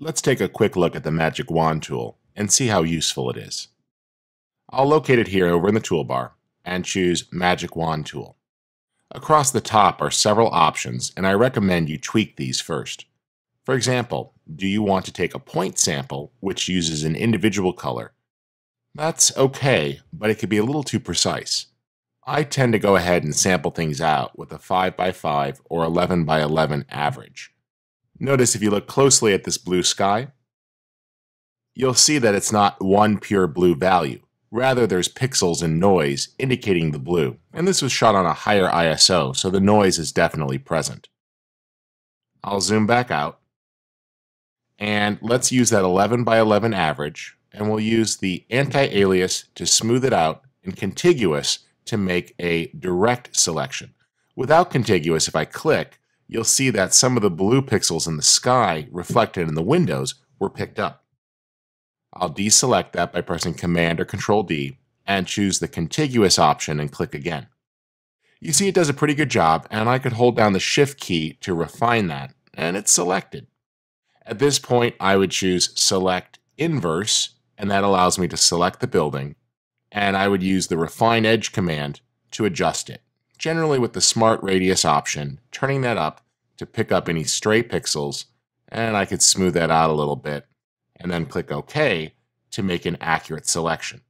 Let's take a quick look at the Magic Wand tool and see how useful it is. I'll locate it here over in the toolbar and choose Magic Wand tool. Across the top are several options, and I recommend you tweak these first. For example, do you want to take a point sample which uses an individual color? That's okay, but it could be a little too precise. I tend to go ahead and sample things out with a 5x5 or 11x11 average. Notice if you look closely at this blue sky, you'll see that it's not one pure blue value. Rather, there's pixels and noise indicating the blue, and this was shot on a higher ISO, so the noise is definitely present. I'll zoom back out, and let's use that 11x11 average, and we'll use the anti-alias to smooth it out and contiguous to make a direct selection. Without contiguous, if I click, you'll see that some of the blue pixels in the sky reflected in the windows were picked up. I'll deselect that by pressing Command or Control D and choose the contiguous option and click again. You see it does a pretty good job, and I could hold down the Shift key to refine that, and it's selected. At this point, I would choose Select Inverse, and that allows me to select the building, and I would use the Refine Edge command to adjust it, generally with the Smart Radius option, turning that up to pick up any stray pixels, and I could smooth that out a little bit, and then click OK to make an accurate selection.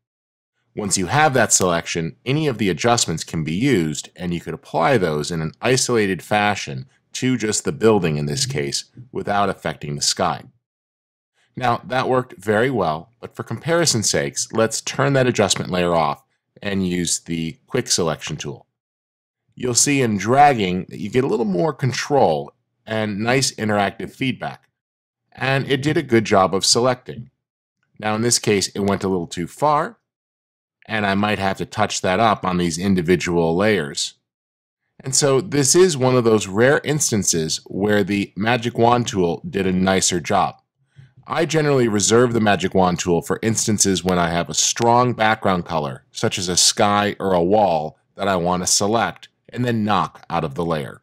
Once you have that selection, any of the adjustments can be used, and you could apply those in an isolated fashion to just the building in this case, without affecting the sky. Now, that worked very well, but for comparison's sakes, let's turn that adjustment layer off and use the Quick Selection tool. You'll see in dragging that you get a little more control and nice interactive feedback. And it did a good job of selecting. Now in this case, it went a little too far, and I might have to touch that up on these individual layers. And so this is one of those rare instances where the Magic Wand tool did a nicer job. I generally reserve the Magic Wand tool for instances when I have a strong background color, such as a sky or a wall, that I want to select and then knock out of the layer.